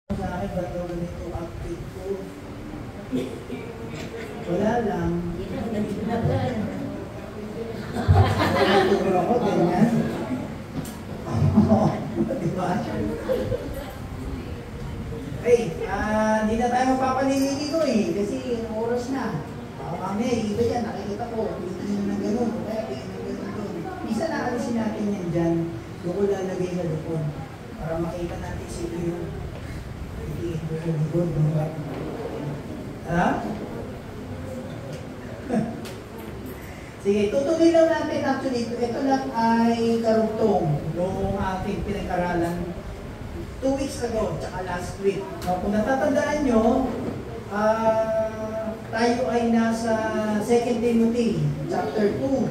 Sa akin, ba't daw ganito outfit ko? Wala lang. Siguro ako, ganyan. Diba? Hey, hindi na tayo magpapalililigo eh. Kasi oras na. Mamaya, iba yan. Nakikita ko. Tingin na gano'n. Kaya tingin na gano'n. Isa na alisin natin yan dyan. Doon ko lalagay sa lupon. Para makita natin sino yung likod. Ha? Sige, tutuloy lang natin. Actually, ito lang ay karugtong noong ating pinag-aralan 2 weeks ago, tsaka last week. Kung natatandaan nyo, tayo ay nasa 2 Timothy, chapter 2.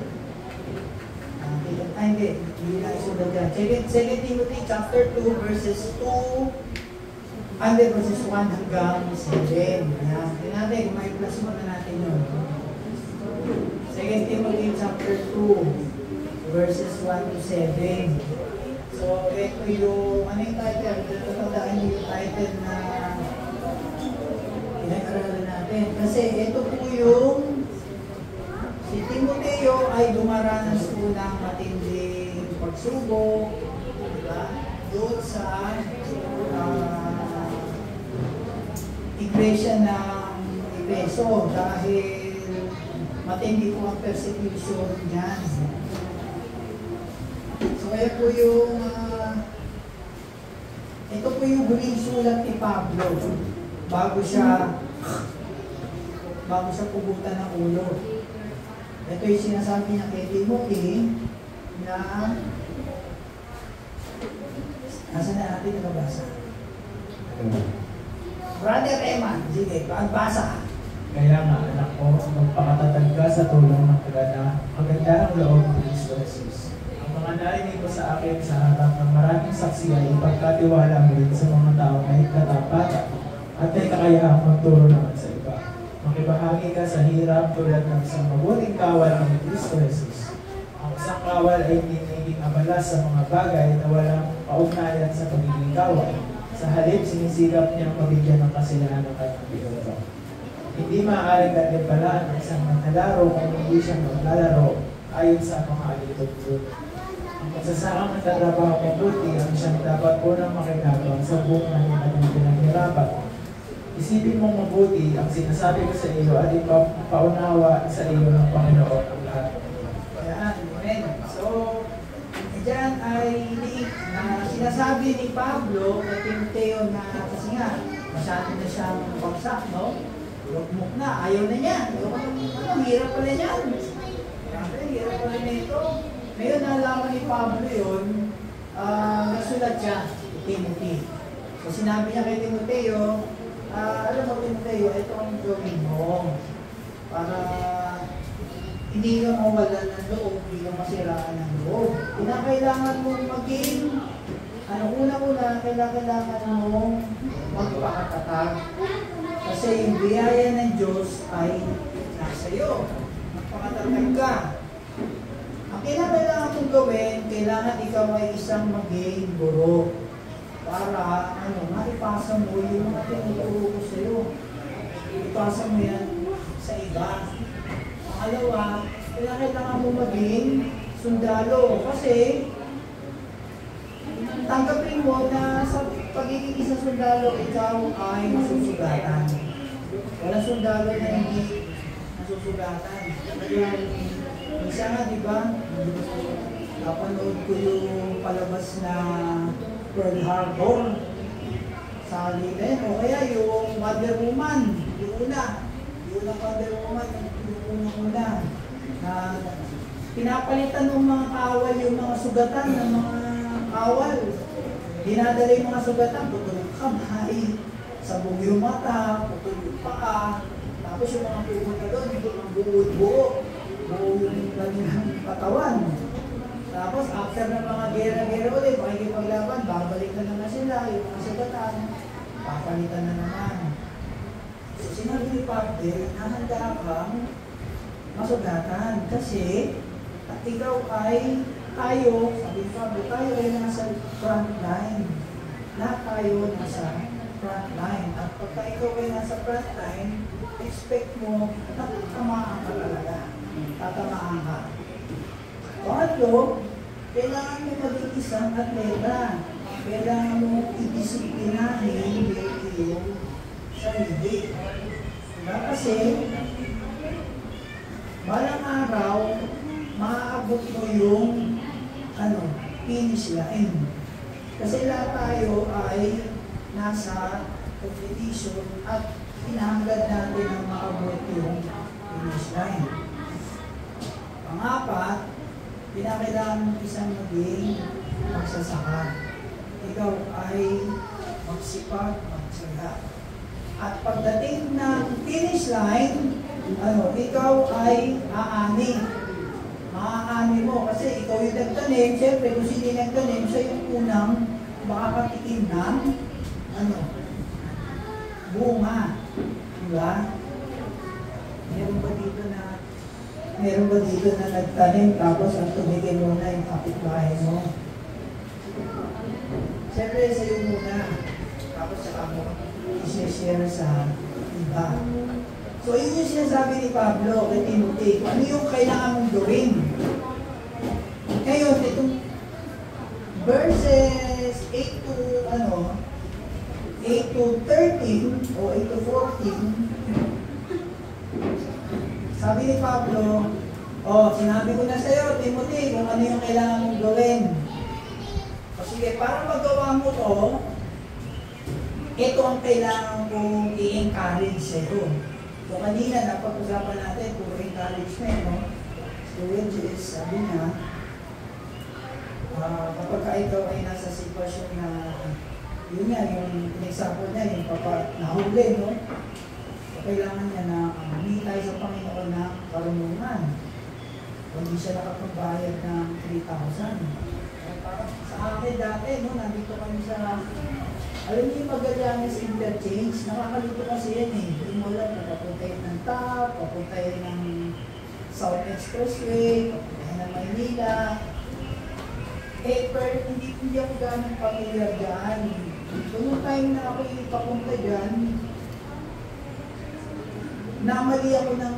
Hindi na isunod yan. 2 Timothy, chapter 2, verses 2, verses 1 hanggang 7. Ayan. Natin, may plus mo na natin yun. 2 Timothy, chapter 2, verses 1 to 7. So, ito yung, ano yung title? Tatandaan nyo yung title na pinag-aralan natin. Kasi ito po yung si Timoteo ay dumaranas po ng matinding pagsubok, diba? Doon sa iglesia ng Efeso dahil matindi po ang persecution niyan. So, kaya po yung, ito po yung huling sulat ni Pablo bago siya pugutan ng ulo. Ito yung sinasabi niya kay Timothy na, nasa na natin nakabasa? Brother Eman, sige, pagbasa. Kaya nga, anak ko, magpakatatag ka sa tulong ng kagandang loob ng Kristo Jesus. Mga narinig ko sa akin sa harap ng maraming saksi ay ipagkatiwala mo rin sa mga tao na ikatapatan at may kakayahang magturo naman sa iba. Makibahagi ka sa hirap tulad ng isang mabuting kawal ng Kristo Jesus. Ang isang kawal ay hindi naging abala sa mga bagay na walang kaugnayan sa pagiging kawal. Sa halip, sinisikap niyang mabigyan ng kasilahan ng kanyang binoto. Hindi maaaring ganyan ng isang manlalaro kung hindi siya maglalaro ayon sa mga alitugtog. Ang pagsasakang nagtatrabaho mabuti ang siyang dapat unang makinabang sa buong kanyang pinaghirapan. Isipin mong mabuti ang sinasabi ko sa iyo at ipaunawa sa iyo ng Panginoon ang lahat. Ayan, amen. So, dyan ay sinasabi ni Pablo kay Timoteo na kasi nga, masyado na siyang bagsak, no? Lukmok na, ayaw na niya. Hirap pala niyan. Hirap pala nito. Ngayon, nalaman ni Pablo yun, nagsulat siya kay Timothy. So, sinabi niya kay Timoteo, alam mo Timoteo, ito ang gawin mo para hindi ka mawala ng loob, hindi ka masiraan ng loob. Kailangan mong maging, una-una, kailangan mong magpakatatag. Kasi yung biyaya ng Diyos ay nasa iyo. Magpakatatag ka. Ang kailangan mong gawin, kailangan ikaw ay isang maging guro para maipasa mo yung mga tinuturo ko sa iyo. Ipasa mo yan sa iba. Pangalawa, kailangan mo maging sundalo kasi tanggapin mo na sa pagiging isang sundalo, ikaw ay masusugatan. Walang sundalo na hindi masusugatan. Isa nga, di ba? Napanood ko yung palabas na Pearl Harbor sa Lilen. O kaya yung Wonder Woman, yung unang Wonder Woman, yung unang-una. Na pinapalitan ng mga kawal yung mga sugatan ng mga kawal. Dinadala yung mga sugatan, putol yung kamay, sabog yung mata, putol yung paa. Tapos yung mga pupunta doon, yung buo yung kanilang katawan. Tapos after ng mga gera-gera ulit, makikipaglaban, babalik na naman sila, yung mga sugatan, papalitan na naman. So sinabi ni Pablo, nahanda kang masugatan kasi at ikaw ay tayo, sabi ni Pablo, tayo ay nasa front line. Lahat tayo nasa front pagka ikaw ay nasa front line, expect mo, tatamaan ka talaga. Tatamaan ka. Pangatlo, kailangan mo maging isang atleta. Kailangan mo i-disiplinahin yung sarili. Diba? Kasi, balang araw, maaabot mo yung finish line. Kasi lahat tayo ay nasa competition at pinahangad natin ang maabot yung finish line. Pang-apat, pinakailangan mo isang maging magsasaka. Ikaw ay magsipag, magsaga. At pagdating ng finish line, ikaw ay aani. Maaani mo kasi ikaw yung nagtanim. Siyempre, kung sino yung nagtanim, siya yung unang makakatikim ng bunga. Diba? Meron ba dito na nagtanim tapos ang tumigil mo na yung kapitbahay mo? Siyempre, sa'yo muna. Tapos saka mo i-share sa iba. So, yun yung sinasabi ni Pablo kay Timothy. Ano yung kailangan mong gawin? Ngayon, itong verses 8 to 13 o 8 to 14, sabi ni Pablo, sinabi ko na sa'yo, Timothy, kung ano yung kailangan mong gawin. O sige, para magawa mo to, ito ang kailangan kong i-encourage sa'yo. So kanina, napag-usapan natin, puro encouragement, no? So which is, sabi niya, kapag ikaw ay nasa sitwasyon na, yun nga, yung example niya, yung nahuli, no? So kailangan niya na humingi tayo sa Panginoon ng karunungan. Kung hindi siya nakapagbayad ng 3,000. Sa akin dati, no, nandito kami sa, alam niyo yung Magallanes Interchange, nakakalito kasi yan eh. Hindi mo lang, papunta yun ng TAP, papunta yun ng South Expressway, papunta yun ng Maynila. Pero hindi ako ganang familiar dyan. So, nung time na ako papunta dyan, namali ako ng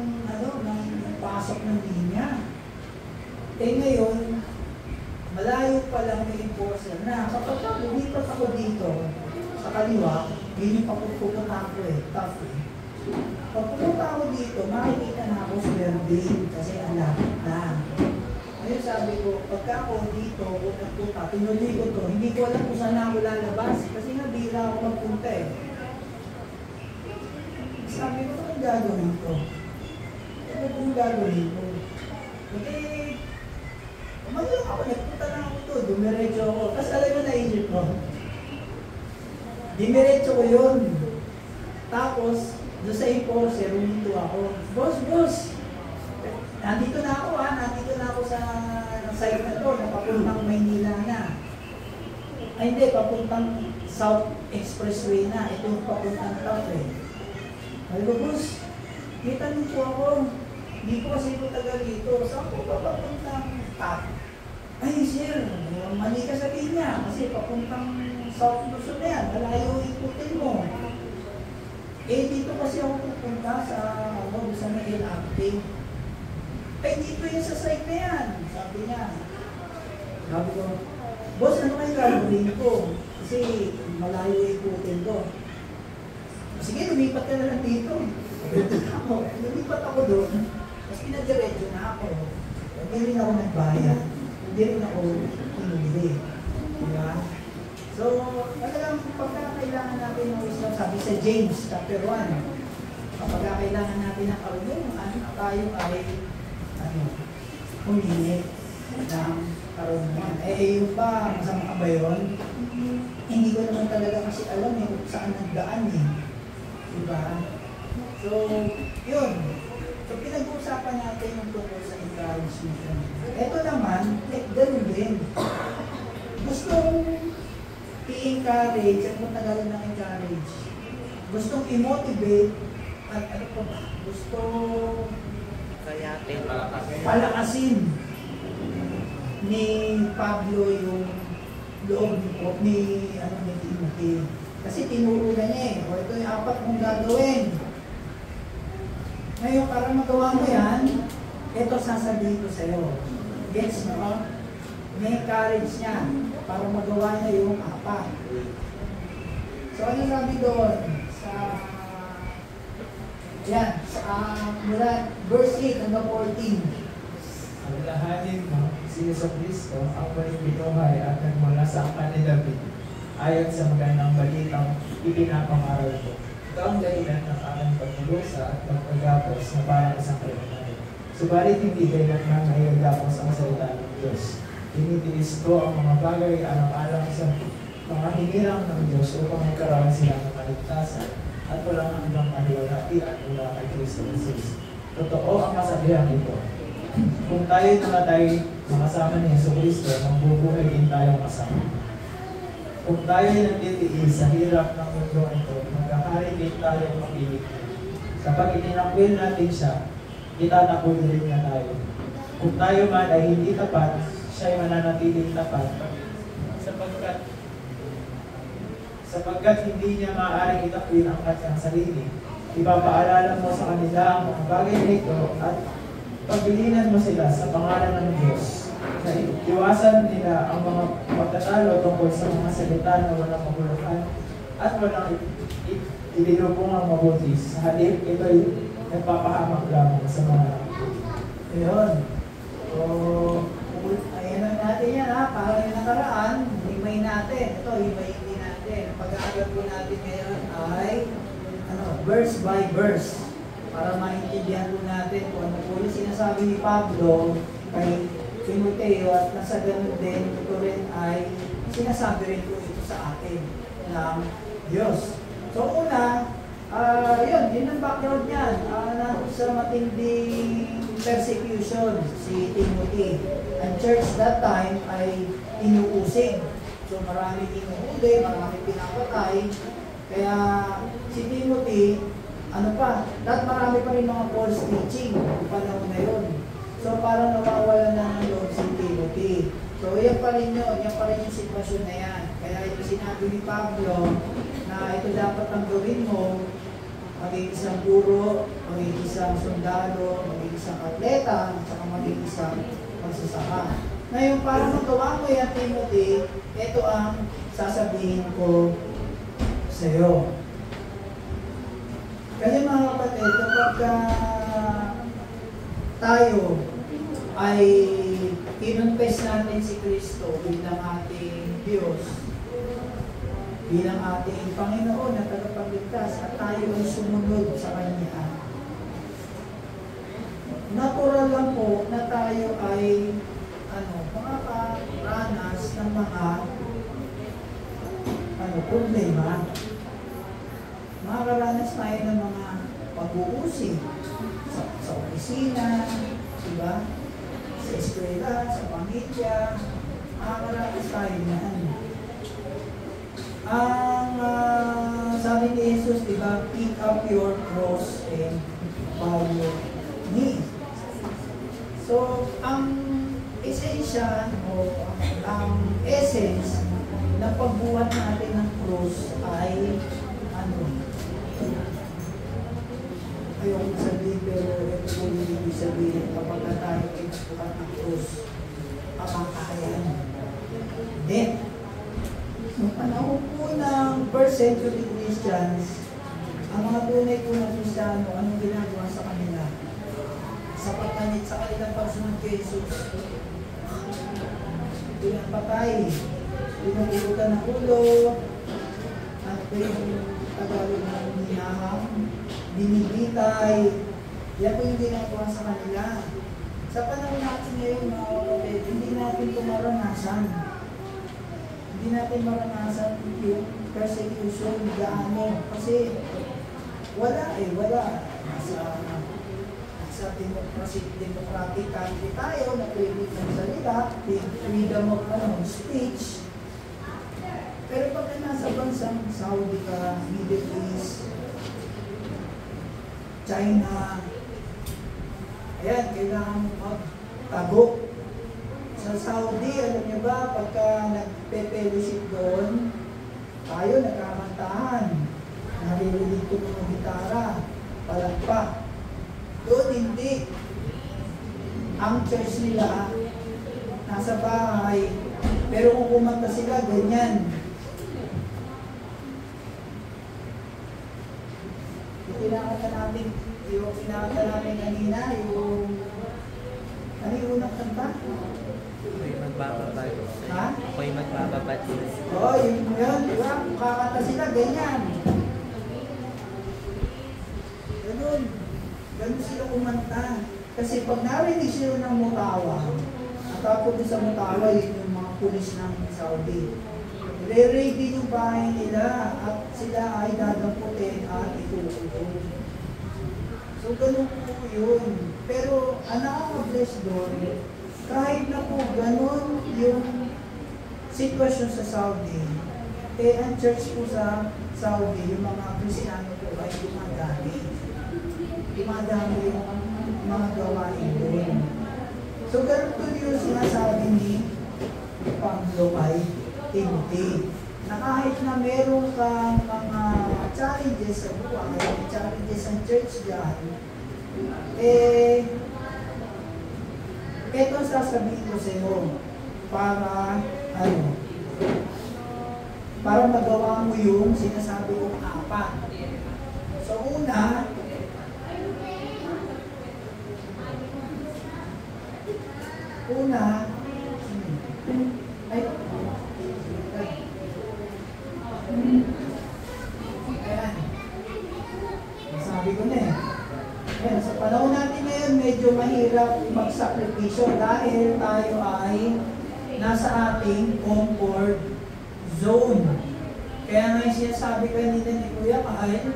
pasok ng linya. Ngayon, malayo pa lang may enforcer na kapag lumipat ako dito sa kaliwa, yun yung papupunta ko tough eh. Pag pumunta ako dito, makikita na ako swerving kasi ang lapit na. Ngayon sabi ko, pagka ako dito, nagpunta, tinuloy ko to, hindi ko alam kung saan ako lalabas kasi nga bira ako magpunta eh. Sabi ko, anong gagawin ko? Anong gagawin ko? Umalang ako, nagpunta na ako to, dumiretso ako. Tapos alam mo naisip ko, dumiretso ko yun. Tapos, doon sa enforcer, huminto ako. Boss! Nandito na ako sa site na to, papuntang Maynila na. Ay hindi, papuntang South Expressway na. Ito yung papuntang TAP eh. Ay ko, boss, kita niyo po ako. Hindi ko kasi ko taga dito. Saan ko ba papuntang TAP? Ay, sir, mali ka sa linya. Kasi papuntang South Luzon na yan. Malayo ikutin mo. Dito kasi ako pupunta sa LRT. Ay, dito yan sa site na yan. Sabi niya. Sabi ko, boss, ano kayo gagawin ko? Kasi malayo ikutin ko. Sige, lumipat ka na lang dito. Lumipat ako doon. Tapos pinadiretso na ako. Hindi rin ako nagbayad. Hindi rin ako pinuli. Diba? So, talagang pagkakailangan natin ng wisdom, sabi sa James chapter 1, kapag kailangan natin ng karunungan, tayo ay humingi ng karunungan. Yung ba, masama ka ba yun? Hindi ko naman talaga kasi alam kung saan nagdaan eh. Diba? So, yun. So, pinag-uusapan natin yung tungkol sa encouragement. Ito naman, ganun din. Gustong i-encourage, at kung tagalog ng encourage, gustong i-motivate, at ano pa ba? Gustong palakasin ni Pablo yung loob ni Timothy. Kasi tinuro na niya eh. O ito yung dapat mong gagawin. Ngayon, para magawa mo yan, ito sasabihin ko sa'yo. Gets mo? May courage niya para magawa niya yung apat. So, ano sabi doon? Mula verse 8 hanggang 14. Alalahanin mo, si Jesucristo ang panibinuhay at nagmula sa angkan ni David, ayon sa magandang balitang ipinapangaral ko. Ito ang dahilan ng aking pagmulusa at pagpagapos na parang isang kriminal. Subalit hindi dahilan na naiagapos ang salita ng Diyos. Tinitiis ko ang mga bagay alang-alang sa mga hinirang ng Diyos upang magkaroon sila ng kaligtasan at walang hanggang kaliwalhatian mula kay Kristo Jesus. Totoo ang kasabihan ito. Kung tayo namatay makasama ni Jesucristo, magbubuhay din tayong kasama. Kung tayo nagtitiis sa hirap ng mundo ito, magkakari din tayong makilig. Kapag itinakwil natin siya, itatakwil din niya tayo. Kung tayo man ay hindi tapat, siya ay mananatiling tapat, sapagkat hindi niya maaaring itakwil ang kanyang sarili. Ipapaalala mo sa kanila ang mga bagay na ito at pagbilinan mo sila sa pangalan ng Diyos na iwasan nila ang mga pagtatalo tungkol sa mga salita na walang maguluhan at walang ililubong ang mabuti. Sa halip, ito'y nagpapahamak lamang sa mga Ayun. So, ayan lang natin yan ha. Para yung nakaraan, himay natin. Ito, himay natin. Pag-aaral po natin ngayon ay verse by verse. Para maintindihan po natin kung ano po yung sinasabi ni Pablo kay Timoteo at nasa ganun din, ito rin ay sinasabi rin po ito sa atin ng Diyos. So una, yun ang background niyan. Sa matinding persecution si Timothy. Ang church that time ay inuusig. So marami inuhuli, marami pinapatay. Kaya si Timothy, dahil marami pa rin mga false teaching yung panahon na yun. So parang nawawala na ng loob si Timothy. So yan pa rin yun, yan pa rin yung sitwasyon na yan. Kaya ito sinabi ni Pablo na ito dapat ang gawin mo, maging isang guro, maging isang sundalo, maging isang atleta, at saka maging isang magsasaka. Ngayon, para magawa mo yan, Timothy, ito ang sasabihin ko sa iyo. Kasi mga kapatid, kapag tayo ay kinonfess natin si Kristo bilang ating Diyos, bilang ating Panginoon na tagapagligtas at tayo ay sumunod sa Kanya, natural lang po na tayo ay makakaranas ng mga problema. Makakaranas tayo ng mga pag-uusig sa opisina, diba? Sa eskwela, sa pamilya, makakaranas tayo yan. Ang sabi ni Jesus, diba, pick up your cross and follow me. So, ang essential o ang essence ng pagbuhat natin ng cross ay ayong sabihin, pero ito po yung ibig sabihin kapag tayo pinagbuhat ng cross, kamakayan. Then, noong panahon po ng first century Christians, ang mga tunay po na Kristiyano, anong ginagawa sa kanila? Sa pagkanit sa kanilang pagsunod kay Jesus, pinapatay, pinupurutan ng ulo, ano po yung Tagalog ng hinahang, binibitay, yan po yung ginagawa sa kanila. Sa panahon natin ngayon, mga kapatid, hindi natin ito maranasan. Hindi natin maranasan yung persecution, gaano. Kasi wala. Sa democratic country tayo, na pwede ng salita, freedom of speech. Pero pag nasa bansang Saudi ka, Middle East, China, ayan, kailangan magtago. Sa Saudi, alam niyo ba, pagka nagpe-fellowship doon, tayo nagkakantahan. Naririnig ko ganyan. Pinakanta natin, yung pinakanta natin kanina, ano yung unang kanta? Ako'y magbababad. Ha? Ako'y magbababad. Oo, yun, di ba? Kakanta sila, ganyan. Ganun. Ganun sila kumanta. Kasi pag narinig sila ng mutawa, at tapos sa mutawa, yun yung mga pulis ng Saudi. Re-raid din yung bahay nila at sila ay dadamputin at itutuloy. So, ganun po yun. Pero, ang nakaka-bless doon, kahit na po ganun yung sitwasyon sa Saudi, ang church po sa Saudi, yung mga Kristiano po ay dumadami. Dumadami yung mga gawain doon. So, ganun po yung sinasabi ni Pablo kay Timothy, na kahit na meron kang mga challenges sa buhay, challenges sa church dyan, eto sasabihin ko sa iyo para para magawa mo yung sinasabi kong apat. So una, ayan. Sabi ko na eh. Ayan, sa panahon natin ngayon, medyo mahirap magsakripisyo dahil tayo ay nasa ating comfort zone. Kaya nga yung sinasabi kanina ni Kuya Kyle,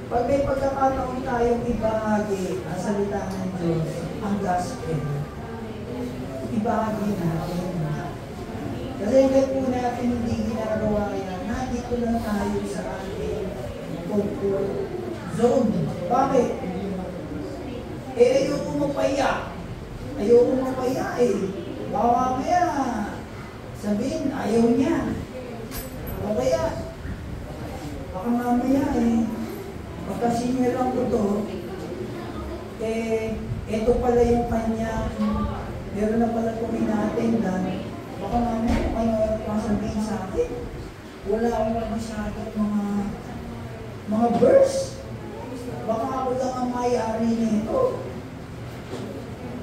pag may pagkakataon tayong ibahagi ang salita ng Diyos, ang gospel, ibahagi natin. Kasi hanggang po natin hindi ginagawa yan, nandito lang tayo sa ating comfort zone. Bakit? Ayoko mapaya. Ayoko mapaya eh. Baka kaya sabihin, ayaw niya. O kaya, baka mamaya pagka-senior lang ko to, eto pala yung kanyang, meron na pala kung ina-attendan, baka mamaya kung sabihin sa akin, wala akong masyadong mga verse. Baka ako lang ang may-ari nito.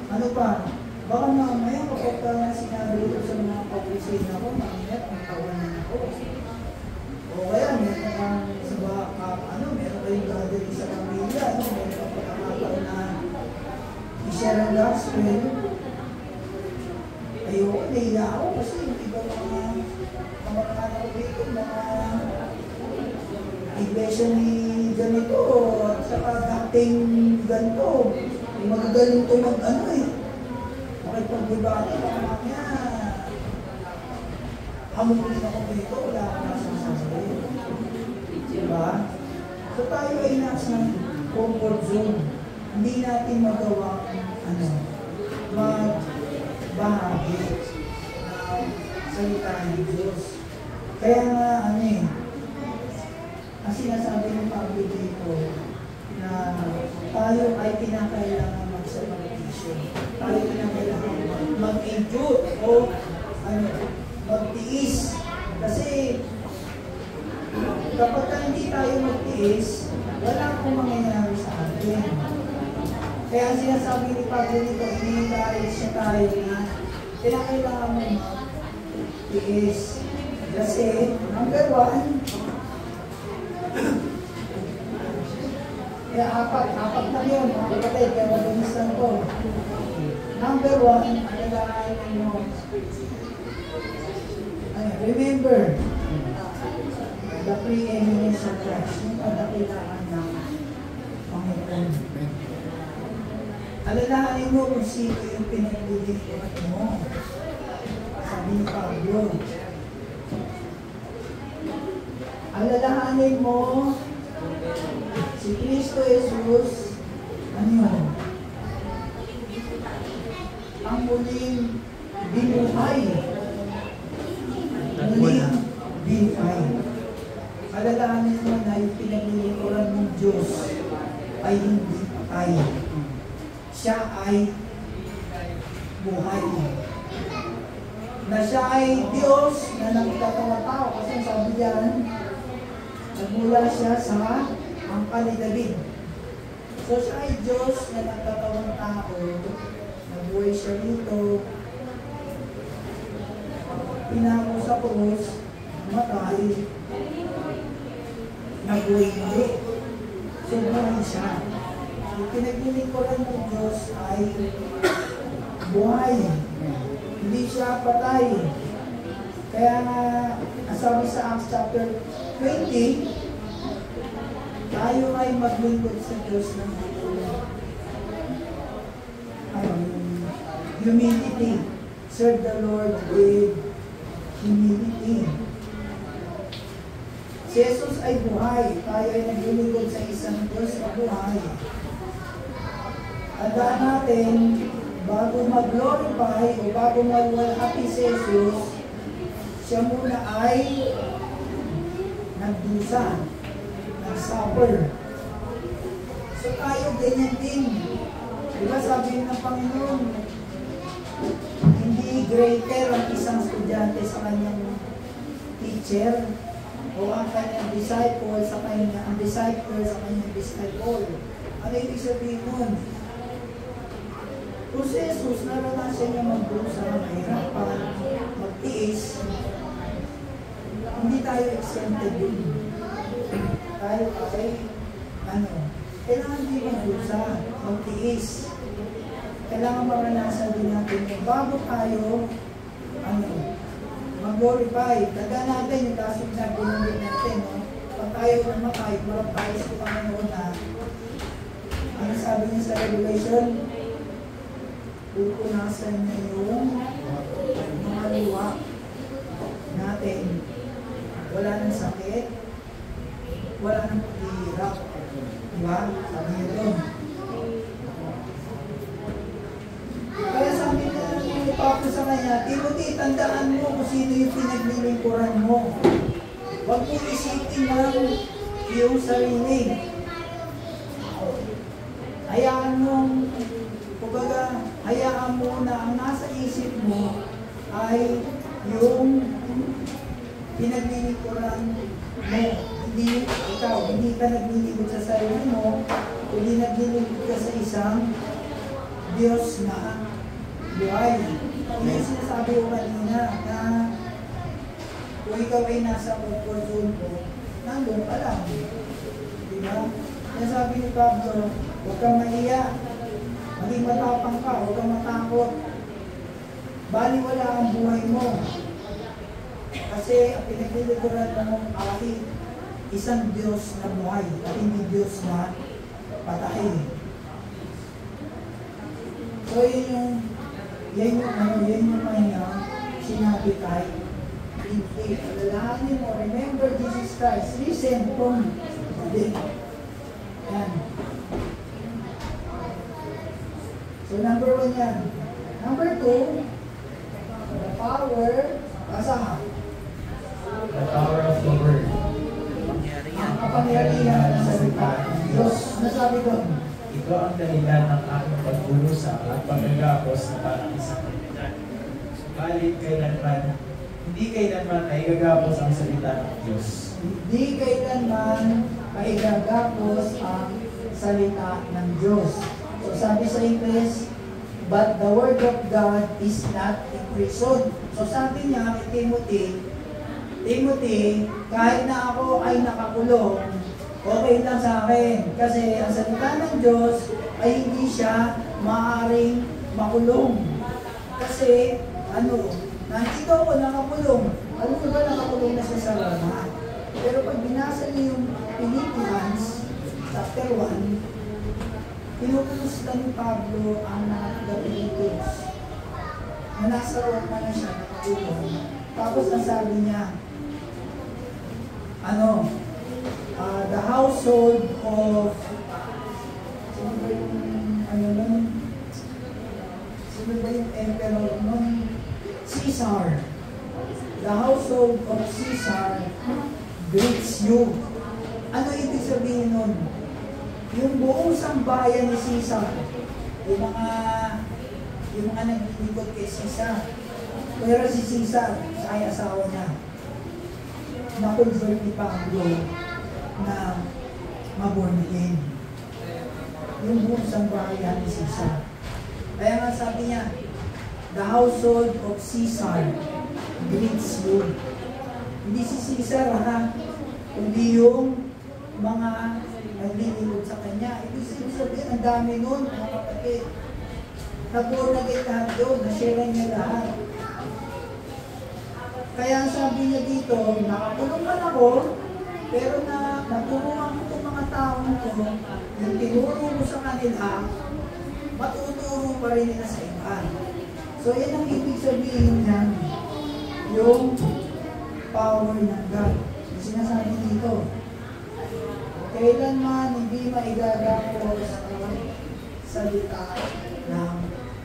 Ano pa? Baka mamaya kapag sinabi ko sa mga pag-isin ako, mamaya pagkawanan ako. O kaya, meron kang sa baka, meron kayong gathering sa pamilya, meron kang pagkakataon na i-share ang gospel. Ayoko, nahiya ako kasi yung iba mga kamarahan ko dito, mga iglesia ni ganito, at saka dating ganito, magagaling ito makipag-debate, baka mamaya hamulin ako dito, wala akong nasasabi. Diba? So tayo ay nasa comfort zone. Hindi natin magawa magbahagi ng salita ng Diyos. Kaya nga, ang sinasabi ng Pablo dito na tayo ay pinakailangan magsakripisyo. Tayo pinakailangan mag-endure o magtiis. Kasi kapag hindi tayo magtiis, wala akong mangyayari sa atin. Kaya ang sinasabi ni Pablo dito, ini-encourage siya tayo na pinakailangan mo magtiis. Kasi, number one, kaya apat na yun, mga kapatid, kaya mabilis lang to. Number one, alalahanin mo. Remember, the preeminence of Christ, yung kadakilaan ng Panginoon. Alalahanin mo kung sino yung pinaglilingkuran mo. Sabi ni Pablo. Alalahanin mo si Kristo Jesus, ang muling binuhay. Muling binuhay. Alalahanin mo na yung pinaglilingkuran ng Diyos ay hindi patay. Siya ay buhay. Na siya ay Diyos na nagkatawang tao. Kasi sabi diyan, nagmula siya sa angkan ni David. So siya ay Diyos na nagkatawang tao. Nabuhay siya rito. Pinako sa krus, namatay. Nabuhay hindi. So buhay siya. Yung pinaglilingkuran ng Diyos ay buhay. Hindi siya patay. Kaya nga, nasabi sa Acts chapter 20, tayo ay maglingkod sa Diyos ng humility. Serve the Lord with humility. Si Jesus ay buhay. Tayo ay naglilingkod sa isang Diyos na buhay. Tandaan natin, bago mag-glorify o bago mag-walhati si Jesus, siya muna ay nagdusa, nag-suffer. So tayo ganyan din. Diba sabi ng Panginoon, hindi greater ang isang estudyante sa kanyang teacher o ang kanyang disciple sa kanyang disciple. Ano ibig sabihin nun? Kung si Jesus, naranasan niya magdusa, mahirapan, magtiis, hindi tayo exempted din. Tayo ay, kailangan din magdusa, magtiis. Kailangan maranasan din natin yung bago tayo, mag-glorify. Taga natin yung kaso na binunod natin, no? Pag tayo namatay, marap tayo sa Panginoon na, ano sabi niya sa Revelation, pupunasan niya yung mga luwa natin. Wala nang sakit, wala nang paghihirap. Diba? Sabi niya doon. Kaya sabi niya ni Papa sa kanya, Timothy, tandaan mo kung sino yung pinaglilingkuran mo. Huwag mo isipin lang yung sarili. Hayaan mo na ang nasa isip mo ay yung pinaglilingkuran mo. Hindi ikaw, hindi ka naglilingkod sa sarili mo, hindi naglilingkod ka sa isang Diyos na buhay. Hindi yung sinasabi ko kanina na kung ikaw ay nasa comfort zone mo, nandun ka lang. Diba? Kaya sabi ni Pablo, huwag kang maiya. Maging matapang ka, huwag kang matakot. Baliwala ang buhay mo. Kasi ang pinaglilingkuran mo ay isang Diyos na buhay at hindi Diyos na patay. So yan yung sinabi kay Timothy. Alalahanin mo, remember Jesus Christ, risen from the dead. Yan. So number 1 yan. Number 2, the power, basa. The power of the word. Ang kapangyarihan ng salita ng Diyos. Nasabi doon. Ito ang dahilan ng aking pagdurusa at pagkagapos na parang isang kaibigan. Subalit hindi kailanman ay gagapos ang salita ng Diyos. Hindi kailanman ay gagapos ang salita ng Diyos. So sabi sa English, but the word of God is not imprisoned. So sabi niya kay Timothy, kahit na ako ay nakakulong, okay lang sa akin. Kasi ang salita ng Diyos ay hindi siya maaaring makulong. Kasi, nandito ako nakakulong. Alam mo ba nakakulong na sa Roma? Pero pag binasa niyo yung Philippians, chapter 1, pinupulusta ni Pablo ang mga taga-Philippines. Na nasa Roma na siya nakakulong. Tapos ang sabi niya, the household of sino ba yung emperor nun? Caesar. The household of Caesar greets you. Ano ibig sabihin nun? Yung buong sambayan ni Caesar, yung mga naglilingkod kay Caesar, Pero si Caesar, sa ay asawa niya, na-convert ni Pablo na ma-born again. Yung buong sambahayan ni Caesar. Kaya nga sabi niya, the household of Caesar greets you. Hindi si Caesar ha, kundi yung mga naglilingkod sa kanya. Ibig sabihin, ang dami nun, mga kapatid. Nag-born again lahat doon, na-share niya lahat. Kaya sabi niya dito, nakakulong man ako, pero naturuan ko itong mga taong to, yung tinuro mo sa kanila, matuturo pa rin nila sa iba. So yan ang ibig sabihin niya, yung power ng God. Yung sinasabi dito, kailanman hindi maigagawa sa salita ng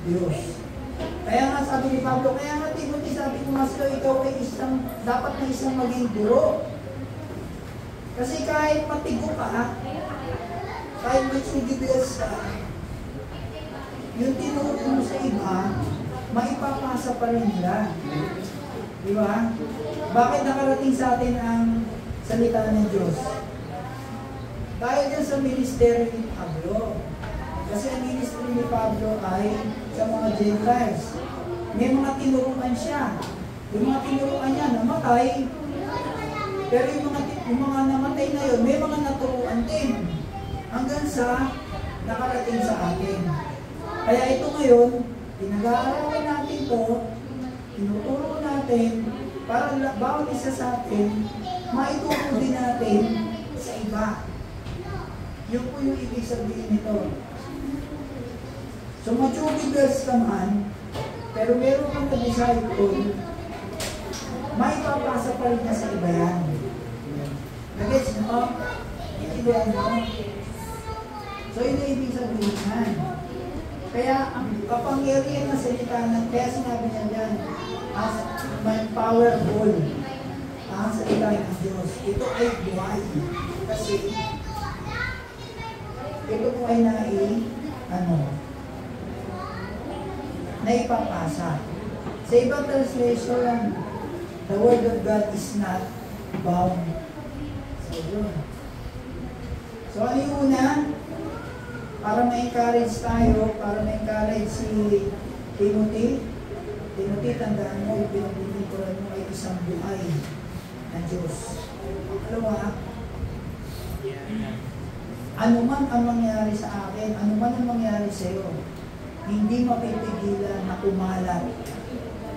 Diyos. Kaya nga sabi ni Pablo, kaya nga Timothy, sabi ko mas ikaw ay dapat na isang maging guro. Kasi kahit matigo ka, kahit may sugibigas ka, yung tinuro mo sa iba, maipapasa pa rin nila. Di ba? Bakit nakarating sa atin ang salita ng Diyos? Dahil dyan sa ministeryo ni Pablo. Kasi ang ministry ni Pablo ay sa mga Gentiles. May mga tinuruan siya. Yung mga tinuruan niya, namatay. Pero yung mga namatay na yun, may mga naturuan din. Hanggang sa nakarating sa atin. Kaya ito ngayon, pinag-aaralan natin to, tinuturo natin, para bawat isa sa atin, maituro din natin sa iba. Yun po yung ibig sabihin nito. So, mature girls naman, pero meron kang na-disciple, maipapasa pa rin niya sa iba yan. Nag-gets mo? Itibayan mo? So, yun yung ibig sabihin yan. Kaya, ang kapangyarihan na salita ng, kaya sinabi niya yan, as my powerful, ang salita ng Diyos. Ito ay buhay. Kasi, ito po ay naipapasa. Sa ibang translation, the word of God is not bound. So, yun. So, ano yung una? Para ma-encourage tayo, para ma-encourage si Timothy. Timothy, tandaan mo, yung pinag-lingkuran mo ay isang buhay ng Diyos. Pangalawa, ano man ang mangyari sa akin, ano man ang mangyari sa iyo, hindi mapipigilan na kumalat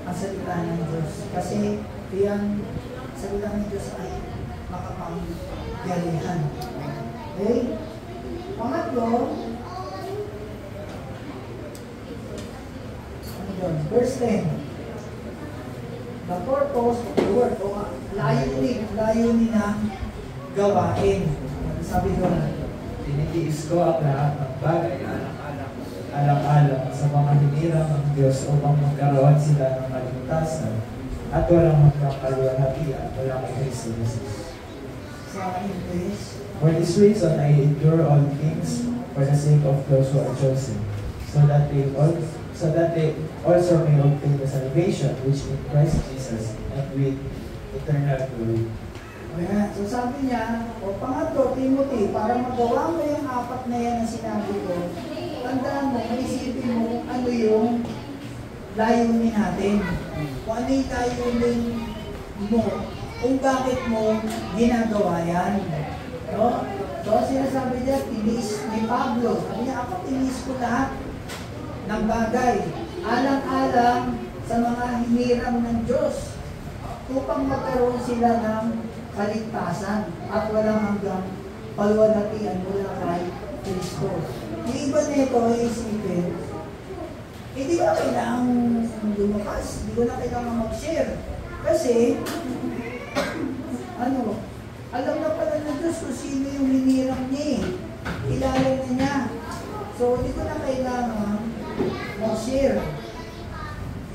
ang salita ng Diyos. Kasi yung salita ng Diyos ay makapangyarihan. Okay? Pangatlo, verse 10. The purpose of the word, o layunin ng gawain. Sabi doon, tinitiis ko ang lahat ng bagay alang-alang sa mga hinirang ng Diyos upang magkaroon sila ng kaligtasan at walang magkakaluwalhatian wala kay Kristo Jesus. Sa English, for this reason I endure all things for the sake of those who are chosen, so that they also may obtain the salvation which in Christ Jesus and with eternal glory. Ayan. So sabi niya, pangatlo, Timothy, para magawa mo yung apat na yan na sinabi ko, tandaan mo, maisipin mo ano yung layunin natin. Kung ano yung layunin mo, kung bakit mo ginagawa yan. No? So sinasabi niya, tinis ni Pablo. Sabi niya, ako tinis ko lahat ng bagay. Alang-alang sa mga hiniram ng Diyos upang magkaroon sila ng kaligtasan at walang hanggang paluwalhatian mula kay Kristo. Yung iba nito ay isipin, hindi ko na kailangang lumakas, hindi ko na kailangang mag-share. Kasi, alam na pala ng Diyos kung sino yung hiniram niya eh. Kilala na niya. So, hindi ko na kailangang mag-share.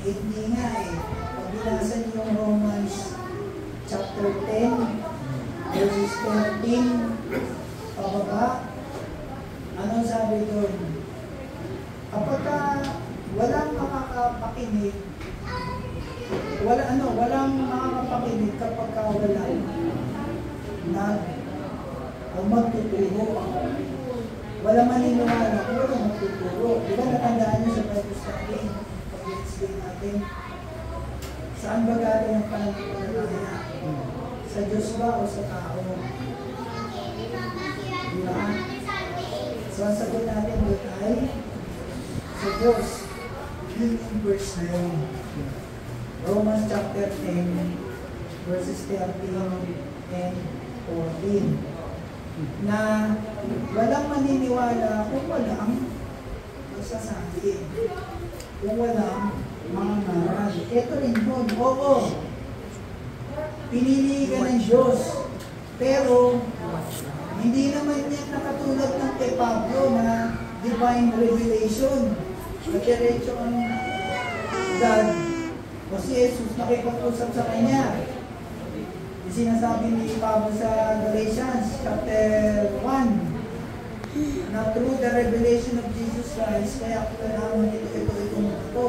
Eh, hindi nga eh. Pag binasan yung Romans chapter 10, verses 13, pababa, anong sabi doon? Kapag walang makakapakinig wala ang magtuturo. Wala maniniwala kung wala magtuturo. Diba natandaan nyo sa Bible study? Pag-explain natin, saan ba galing ang pananampalataya? Sa Diyos ba o sa tao? Diba? So ang sagot natin doon ay sa Diyos. Yun yung verse na yun. Romans chapter 10 verses 13 and 14 na walang maniniwala kung walang magsasabi, kung walang mga ngaral. Ito rin yun. Oo, pinili ka ng Diyos, pero hindi naman yan nakatulad ng kay Pablo na divine revelation. Nagdiretso ang God o si Jesus nakipag-usap sa kanya. Sinasabi ni Pablo sa Galatians chapter 1 na through the revelation of Jesus Christ, kaya ako nalaman ito,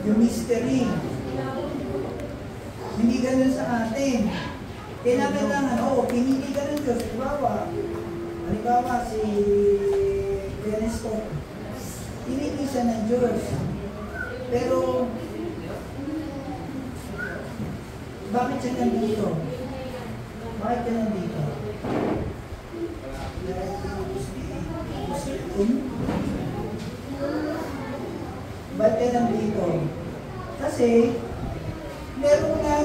yung mystery. Hindi ganun sa atin. Kailangan, pinili ka ng Diyos. Halimbawa si Ernesto, pinili siya ng Diyos. Pero bakit siya nandito? Bakit siya nandito? Bakit siya nandito? Kasi meron nga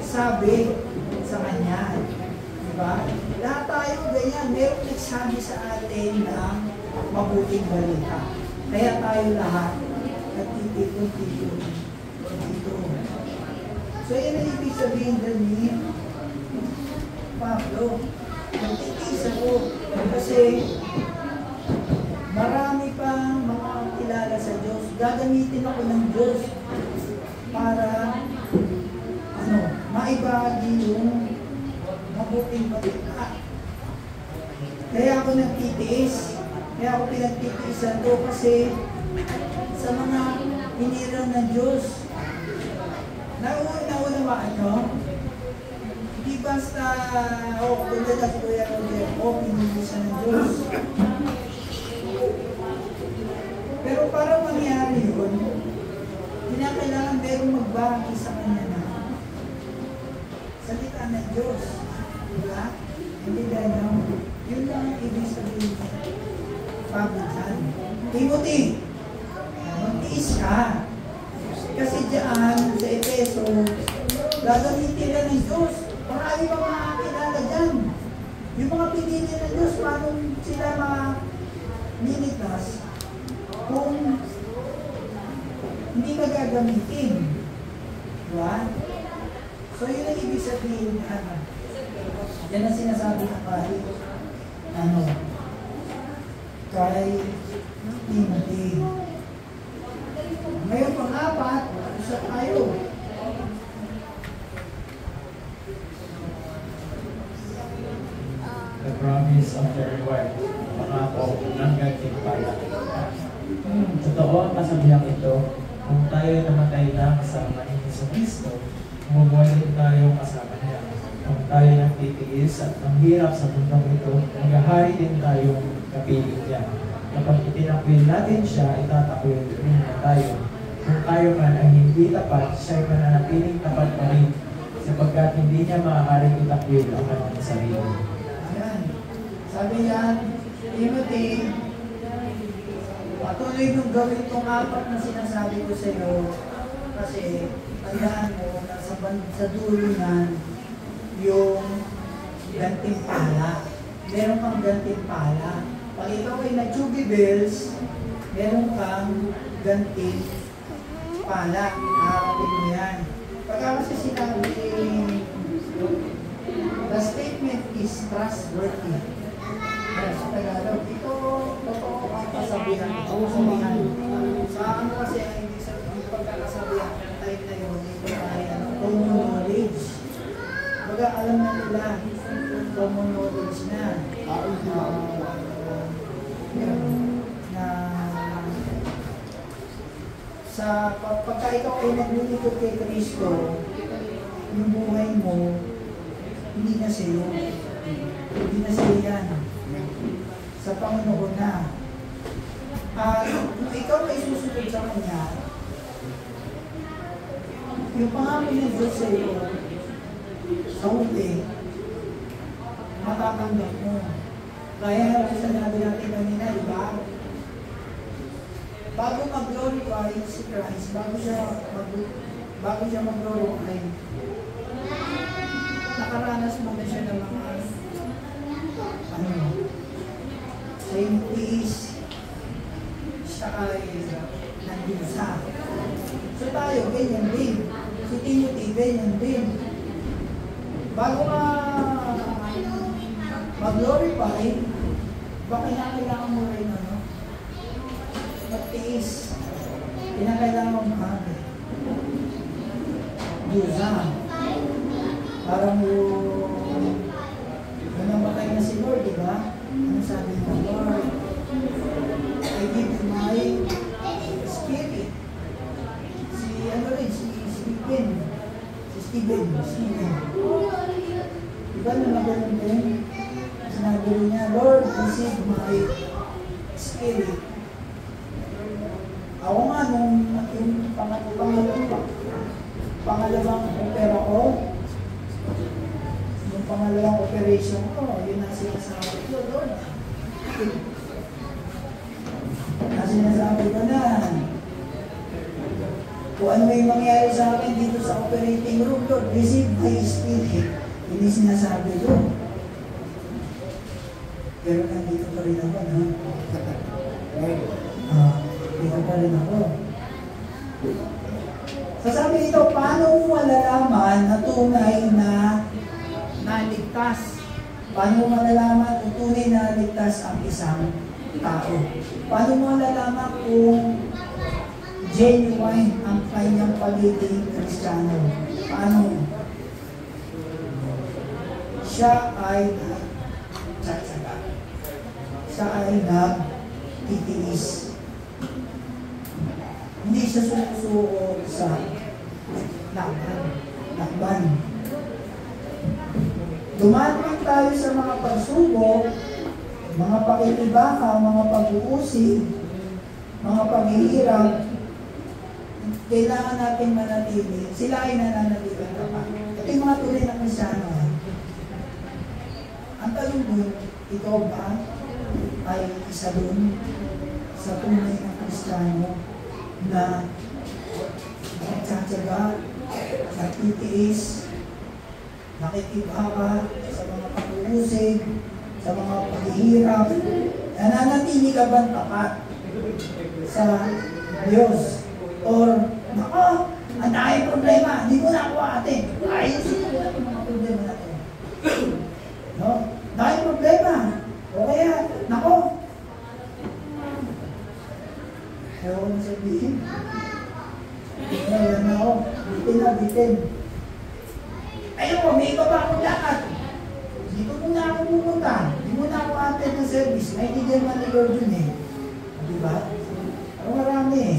sabi sa kanya. Diba? Lahat tayo ganyan. Meron nagsabi sa atin ng mabuting balita. Kaya tayo lahat nagtitipon-tipon dito. So, yan ang ibig sabihin din ni Pablo. Nagtitiis ako kasi marami pang mga kilala sa Diyos. Gagamitin ako ng Diyos para maibagi yung mabuting balita. Kaya ako nagtitiis. Kaya ako pinagtitiisan ko kasi sa mga hinirang ng Diyos, naunawaan nyo? Hindi basta, tulad na si Kuya Roger, pinili siya ng Diyos. Pero para mangyari yun, kinakailangan merong magbahagi sa kanya na salita ng Diyos. Diba? Hindi ganyan. Yun lang ang ibig sabihin niya. Pablo-san. Timothy, magtiis ka. Kasi diyan, sa Efeso, gagamitin na ng Diyos. Marami pa mga kilala dyan. Yung mga pinili ng Diyos, paano sila minitas kung hindi ka gagamitin. Diba? So yun ang ibig sabihin na yan ang sinasabi na kay Timothy. Ngayon pang-apat, isa tayo. The promise of the reward. Pangako ng gantimpala. Totoo ang kasabihang ito, kung tayo namatay na kasama ni Jesucristo, bumubuhay din tayo kasama niya. Kung tayo nagtitiis at ang hirap sa mundong ito, maghahari din tayong kapiling niya. Kapag itinakwil natin siya, itatakwil rin na tayo. Kung tayo man ay hindi tapat, siya'y mananatiling tapat pa rin, sapagkat hindi niya maaaring itakwil ang kanyang sarili. Ayan. Sabi yan, Timothy, patuloy mong gawin itong apat na sinasabi ko sa iyo, kasi tandaan mo na sa dulo niyan, yung gantimpala. Meron kang gantimpala. Pag ikaw ay nag-chubi bells, meron kang gantimpala. Harapin mo yan. Pagka kasi sinabi, the statement is trustworthy. Sa Tagalog, ito, totoo ang kasabihan. Kasabihan. Sa ano kasi, hindi sa pagkakasabihan, ang type na yun, ito ay common knowledge. Baga, alam na nila, common knowledge na. Na sa pagka ikaw ay naglilingkod kay Kristo, yung buhay mo, hindi na sa'yo. Hindi na sa'yo yan. Sa Panginoon na. Kung ikaw ay susunod sa Kanya, yung pangako ng Diyos sa'yo, sa huli, matatanggap mo. Kaya sinabi natin kanina, di ba? Bago mag-glorify si Christ, bago siya mag-glorify, nakaranas mo na siya ng mga sa yung tiis, siya ay nagdusa. So tayo, ganyan din. Si Timothy, ganyan din. Bago ka mag-glorify, baka kailangan mo rin magtiis. Kailangan mo mahagi. Dusa. Parang namatay na si Lord, di ba? Ano sabi ng Lord? I give my spirit. Si Stephen. Diba na ganun din? Sinabi niya, Lord, receive my spirit. Ako nga, nung yung pangalawang opera ko, yung pangalawang operation ko, yun ang sinasabi ko, Lord. Ang sinasabi ko na, kung ano yung mangyari sa akin dito sa operating room, Lord, receive my spirit. Hindi sinasabi ko. Pero nandito pa rin ako, no? Dito pa rin ako. Sasabi ito, paano mo malalaman na tunay na naligtas? Paano mo malalaman kung tunay na naligtas ang isang tao? Paano mo malalaman kung genuine ang kanyang pagiging Kristiyano? Paano? Siya ay nagtsatsaga. Siya ay nagtitiis. Hindi siya sumusuko sa lakban. Dumating tayo sa mga pagsubok, mga pakikibaka, mga pag-uusig, mga paghihirap. Kailangan natin manatili. Sila ay nananatili tapat. Ito yung mga tunay na Kristiyano. Ang tanong doon, ikaw ba ay isa doon sa tunay na Kristiyano na nagtsatsaga, nagtitiis, nakikibaka sa mga pag-uusig, sa mga paghihirap, nananatili ka ba tapat sa Diyos? Or, nako, ang dahil problema, hindi mo na ako ate. Ayusin mo na mga problema natin. No? Dahil problema. O kaya, nako. Ayaw ko na sabihin. Ayaw na ako. Bitin. Ayaw ko, may iba pa akong lakad. Dito muna ako pupunta. Hindi muna ako ate ng service. May tigil man ni Lord yun eh. Diba? Pero marami eh.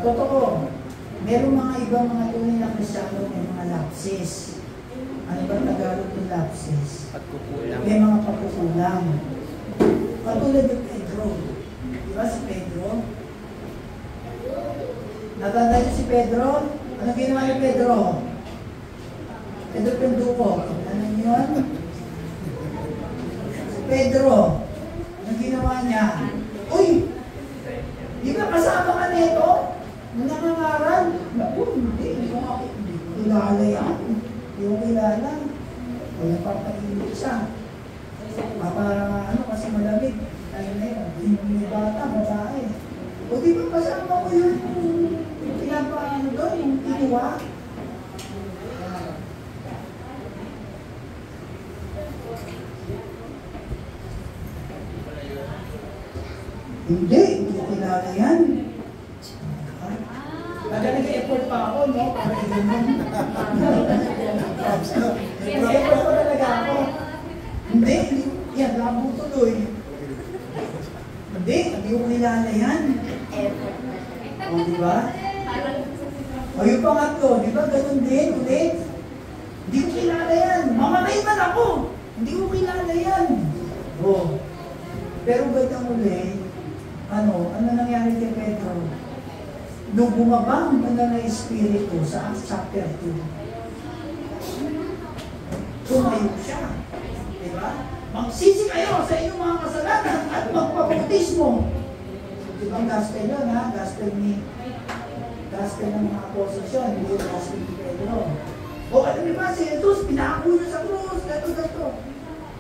Totoo, merong mga ibang mga tunay na Kristiyano may mga lapses. Ano ba Tagalog ng lapses? Pagkukulang. May mga pagkukulang. Katulad ng Pedro. Di ba si Pedro? Natanda niyo si Pedro? Anong ginawa ni Pedro? Pedro Penduko. Ano yun? Si Pedro. Anong ginawa niya? Uy! Di ba kasama ka nito? Nung nangangaral? Naku, hindi ko kilala yan. Hindi ko kilala. Kaya papainit siya. Kasi malamig. Tayo na yun. Hindi bata, babae. O di ba kasama ko yung pinapaano doon, yung inuwa? Hindi ko kilala yan. Nag-effort pa ako, no? Para i-ganon. Nag-effort pa talaga ako. Hindi. Yan, labo tuloy. Hindi Hindi ko kilala yan. O, di ba? O, yung pangatlo, di ba ganun din ulit? Hindi ko kilala yan. Mamatay man ako. Hindi ko kilala yan. O, pero gandang uli, ano nangyari kay Pedro? Nung bumabang na Espiritu sa Acts chapter 2, tumayo siya. Diba? Magsisi kayo sa inyong mga kasalanan at magpabautismo. Diba ang gospel yun, ha? Gospel ng mga apostles yun, hindi yung gospel ni Pedro. O alam niyo ba, si Jesus, pinako niya sa krus, gato.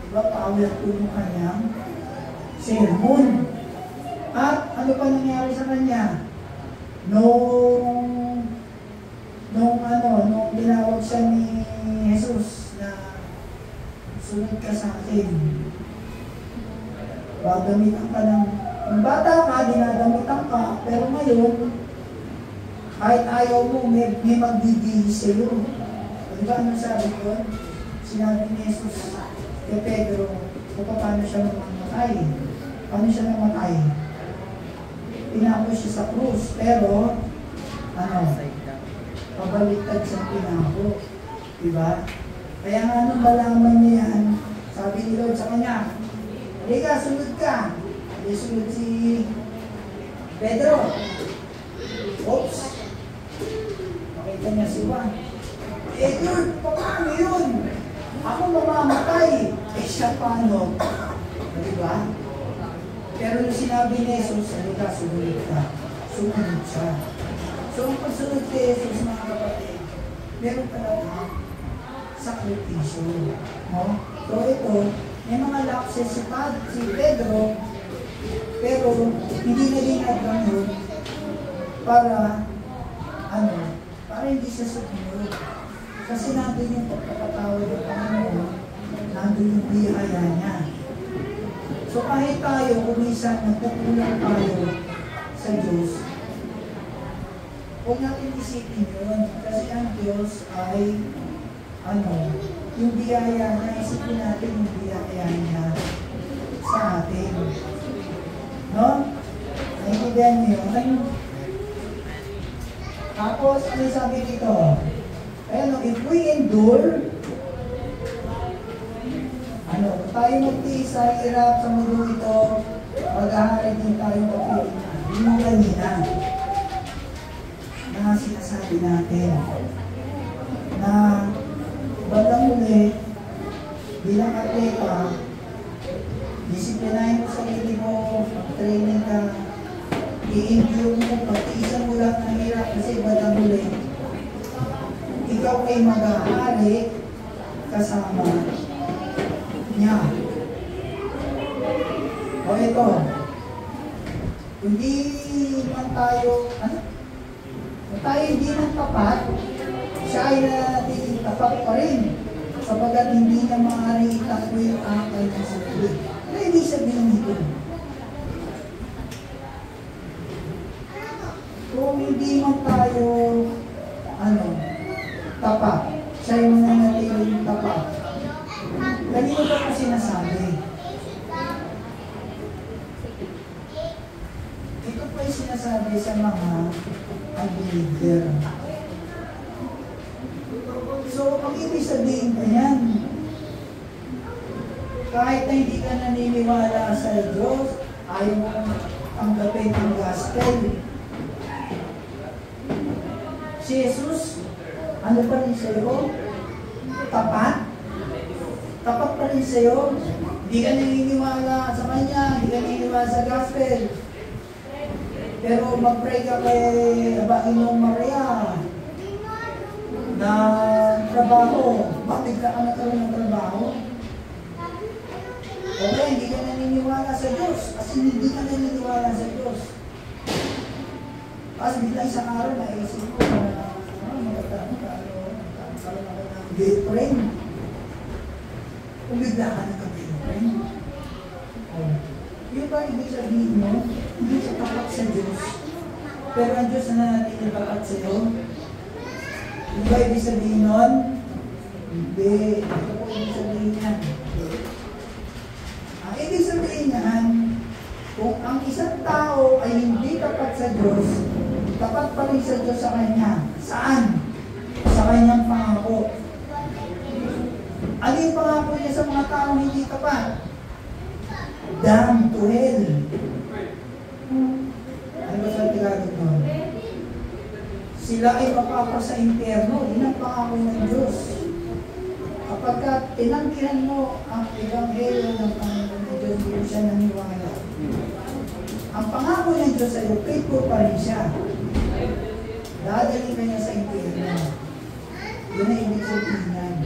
Diba, powerful yung kanyang sermon. At ano pa nangyari sa kanya? Nung tinawag siya ni Jesus na sunod ka sa akin. Gagamitan ka ng bata ka, dinagamitan ka, pero ngayon, kahit ayaw mo, may magbibihis sa'yo. Diba ano sabi ko? Sinabi ni Jesus kay Pedro, kung paano siya namatay. Paano siya namatay? Pinako siya sa krus, pero pabaliktad siyang pinako. Diba? Kaya nga nung malaman niya yan, sabi ni Lord sa kanya, halika, sunod ka. Hindi sunod si Pedro. Oops! Makita niya si Juan. Lord, paano yun? Ako mamamatay. Siya paano? Diba? Pero yung sinabi ni Jesus, halika, sumunod ka. Sumunod siya. So, ang pagsunod kay Jesus, mga kapatid, meron talaga sakripisyo. No? So, ito, may mga lapses si Pedro, pero hindi naging hanggang yun para hindi siya sumunod. Kasi nandun yung pagkakatawad ng Panginoon, nandun yung biyaya niya. So kahit tayo, kung minsan nagkukulang tayo sa Diyos, huwag natin isipin yun. Kasi ang Diyos ay, yung biyaya niya, isipin natin yung biyaya niya sa atin. No? Naintindihan niyo yun? Tapos, ano sabi dito? If we endure, tayo magtiis sa hirap sa mundo ito, mag-ahari din tayo kapilingan. Yun yung kanina na sinasabi natin na bandang muli bilang atleta, disiplinahin mo sa sarili mo, training ka, i-endure mo, pagtiisan mo lahat ng hirap kasi bandang muli ikaw ay mag-ahari kasama niya. O ito, hindi man tayo, kung tayo hindi man tapat, siya ay nanatiling tapat pa rin, sapagat hindi na maaari itakbo yung akal ng sarili. Ano ibig sabihin nito? Kung hindi man tayo, tapat, siya yung nanatiling tapat. Kanino ba ito sinasabi? Ito po yung sinasabi sa mga unbeliever. So, ang ibig sabihin ko yan, kahit na hindi ka naniniwala sa Diyos, ayaw mo tanggapin ang gospel. Si Jesus, ano pa rin sa'yo? Tapat? Tapat pa rin sa'yo. Hindi ka naniniwala sa Kanya, hindi ka naniniwala sa gospel. Pero mag-pray ka kay Panginoong Maria na trabaho. Bakit bigla ka nagkaroon ng trabaho? Okay, hindi ka naniniwala sa Diyos. Kasi hindi ka naniniwala sa Diyos. Kasi bigla isang araw naisip ko na magkaroon ako ng girlfriend. Kung bigla ka nagka-girlfriend. Yung ba ibig sabihin mo, hindi siya tapat sa Diyos. Pero ang Diyos na natin yung tapat sa'yo. Yung ba ibig sabihin nun? Hindi. Ito po ibig sabihin yan. Ang ibig sabihin yan, Kung ang isang tao ay hindi tapat sa Diyos, tapat pa rin sa Diyos sa Kanya. Saan? Sa Kanyang pangako. Ano yung pangako niya sa mga taong hindi tapat? Damn to hell. Ano ba sa Tagalog nun? Sila ay mapapa sa impyerno. Yun ang pangako ng Diyos. Kapag tinangkihan mo ang ebanghelyo ng Panginoon ng Diyos, hindi siya naniwala. Ang pangako ng Diyos ay faithful pa rin siya. Dadalhin ka niya sa impyerno. Yun ang ibig sabihin.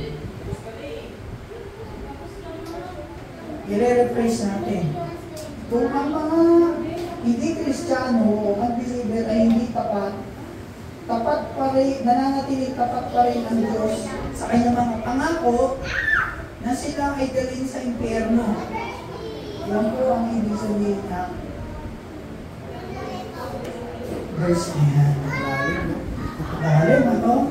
I-rephrase natin. Kung ang mga hindi Kristiyano o unbeliever ay hindi tapat, tapat pa rin, nananatiling tapat pa rin ang Diyos sa kanyang mga pangako na sila ay dalhin sa impyerno. Yan po ang ibig sabihin na verse na yan. Lalim, ano?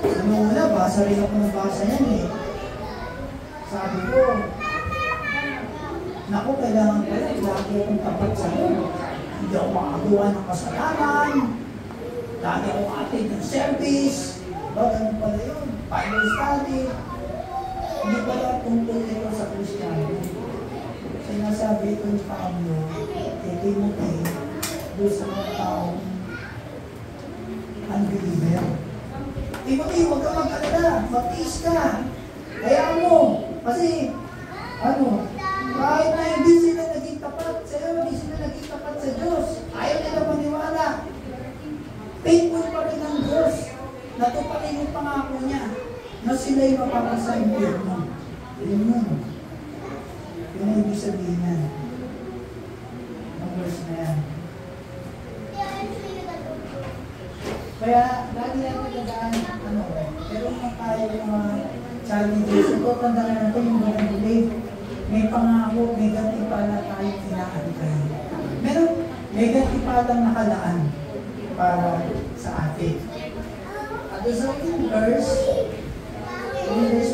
Ano una, basa rin ako ng basa yan eh. Sabi ko, naku, kailangan pala, lagi akong tapat sa iyo. Hindi ako makagawa ng kasalanan. Lagi akong atin ng service. Diba, ganun pala yun. Bible study. Hindi pala tungkol ito sa Kristiyano. Sinasabi ito ni Pablo, kay Timothy, doon sa mga taong unbeliever. Timothy, huwag ka mag-alala. Mag-tiis ka. Kaya mo. Kasi, kahit na hindi sila naging tapat sa iyo, hindi sila naging tapat sa Diyos, ayaw nila maniwala. Faithful pa rin ang Diyos. Natuparin yung pangako niya na sila'y mapapasa yung impyerno. Yun yun. Yun ang ibig sabihin yan. Ang verse na yan. Kaya, lagi lang nagdadaan, pero naman tayo yung mga challenges. Ito, tandaan natin yung mga believe. May pangako, may gantimpala tayo kinaantay. May gantimpalang nakalaan para sa atin. At sa ating verse 14.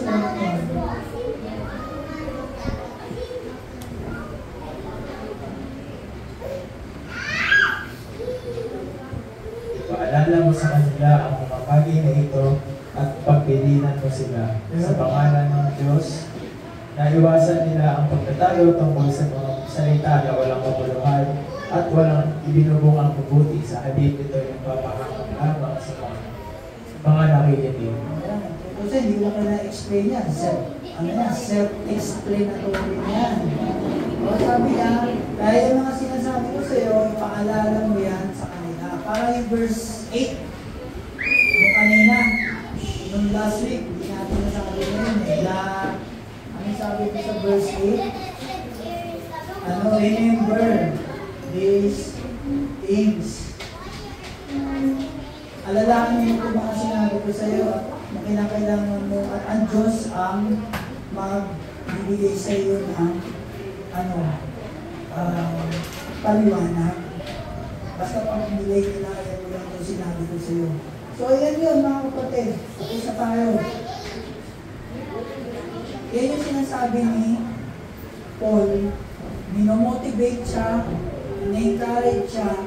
Paalala mo sa kanila ang mga bagay na ito at pagpilinan mo sila sa pangalan ng Diyos na iwasan nila ang pagtatalo tungkol sa mga salita na walang mabuluhan at walang ibinubungang mabuti sa halip ito yung papahanggang lamang sa mga nakikinig. Kasi hindi ko na explain yan. Self-explanatory yan. O sabi niya, kaya yung mga sinasabi ko sa iyo, ipaalala mo yan sa kanila. Para yung verse 8, yung kanina, yung last week, hindi natin nasabi na yun eh. Ano sabi ko sa verse 8? Remember these things. Alalahanin mo ito mga sinabi ko sa iyo at kinakailangan mo at ang Diyos ang magbibigay sa iyo ng paliwanag. Basta pag nilay nila, ayan mo lang ito sinabi ko sa iyo. So ayan yun mga kapatid. Isa tayo. Yan yung sinasabi ni Paul. Minomotivate siya, in-encourage siya,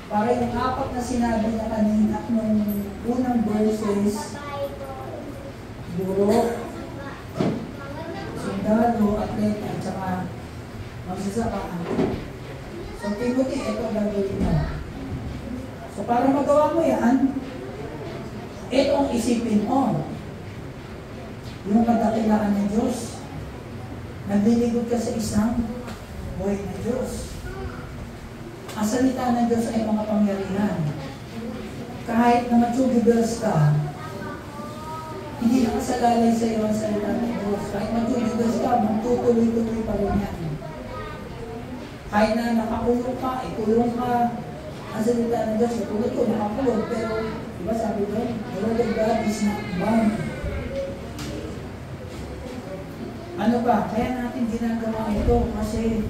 para yung apat na sinabi na kanina nung unang verses, guro, sundalo, atleta, at saka magsasaka. So, Timothy, ito gagawin mo. So, para magawa mo yan, ito ang isipin mo. Yung kadakilaan ng Diyos, naglilingkod ka sa isang buhay ng Diyos. Ang salita ng Diyos ay mga pangyarihan. Kahit na matugibels ka, hindi nakasalalay sa iyo ang salita ng Diyos. Kahit matugibels ka, magtutuloy-tuloy pa rin yan. Kahit na nakakulong ka, ikulong ka, ang salita ng Diyos, ikulong ko, nakakulong. Pero, diba sabi doon, the word of God is not bound. Ano ba? Kaya natin ginagawa ito kasi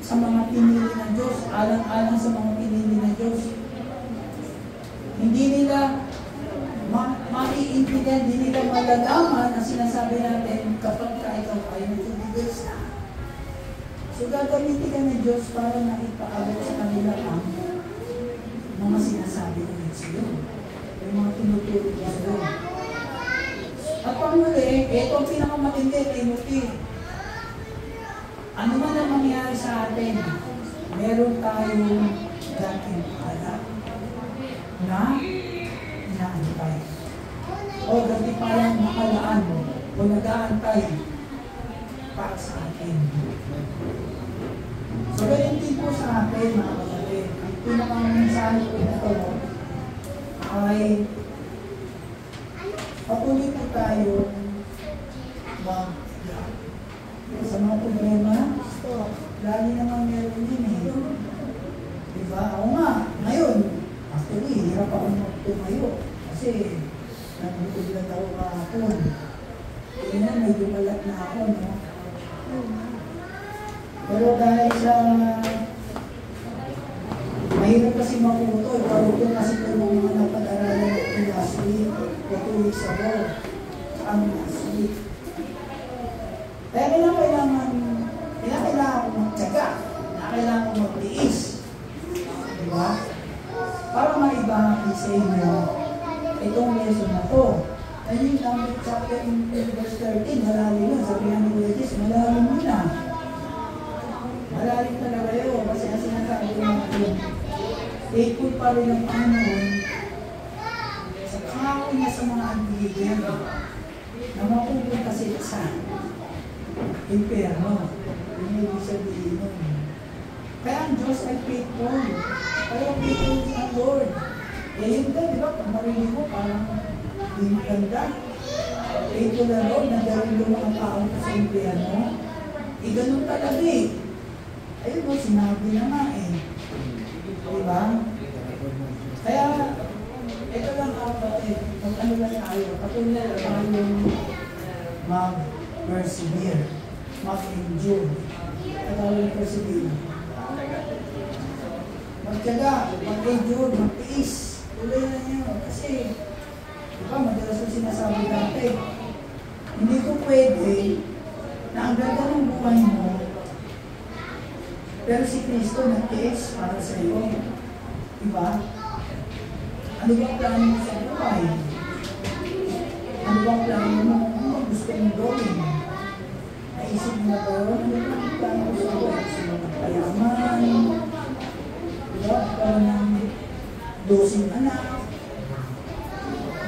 sa mga pinili ng Diyos, alang-alang sa mga pinili ng Diyos. Hindi nila maiintindihan, hindi nila malalaman ang sinasabi natin kapag ikaw ay nagtutugos na. So gagamitin ka ng Diyos para maipaabot sa kanila ang mga sinasabi ng sa'yo. Yung mga tinuturo niya sa'yo. At panghuli, ito ang pinakamatindi, Timothy. Ano man ang mangyari sa atin, meron tayong dating alak na inaantay. O dati parang nakalaan o nag-aantay para sa atin. So, ganyan din po sa atin, mga kapatid. Ang pinakamensahe ko ito ay patuloy po tayo mag-iyak. Sa mga problema, lagi naman meron din eh. Diba? Ako nga, ngayon, actually, hirap ako tumayo. Kasi, nagbukud lang ako kahapon. Kaya na, medyo malat na ako, no? Pero dahil sa mahirap kasi maputol, parang yun kasi ito ng mga napag-aralan ng last week o 2 weeks ago, ang last week. Kaya kailangan ko magtyaga, kailangan ko magtiis. Diba? Para maibahagi sa inyo itong lesson na to. Ayun yung number chapter in verse 13, malalim yun. Sabihan ni Kuya Jess, malalim yun na. Malalim talaga yun. Kasi ang sinasabi ko natin, faithful pa rin ang Panginoon sa pangako niya sa mga antiligyan na mapupunta sila sa impyerno. Yun yung ibig sabihin nun. Kaya ang Diyos ay faithful. Kaya faithful ang Lord. Eh yun ka, di ba? Pag marinig mo, parang hindi maganda. Faithful na Lord, nagawin yung mga tao sa impyerno. Eh ganun talaga eh. Ayun mo, sinabi na nga eh. Diba? Kaya, ito lang kapatid, kung ano lang tayo, patuloy na tayong mag-persevere, mag-endure. Patuloy na persevere. Magtyaga, mag-endure, mag-tiis. Tuloy na niyo. Kasi, diba, madalas yung sinasabi natin, hindi ko pwede na ang ganda ng buhay mo, pero si Kristo nag-tiis para sa iyo. Diba? Ano ba ang plano mo sa buhay? Ano ba ang plano mo? Ano ba gusto mong gawin? Naisip mo na ba yun? Ano ba ang plano mo sa buhay? Gusto mo magpayaman? Diba? Para ng 12 anak?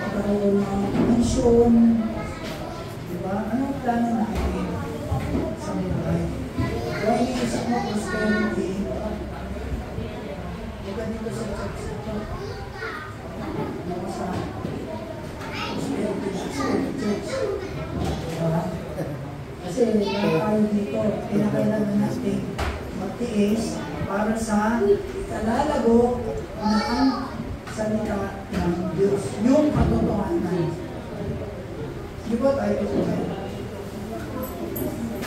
Magkaroon ng pensyon? Diba? Ano ang plano natin sa buhay? Kung iniisip mo prosperity, huwag dito sa church ito. Huwag sa prosperity sa church. Kasi nakakaroon dito, pinakailangan natin magtiis para sa kalalago na ang salita ng Diyos. Yung katotohanan. Di ba tayo ito?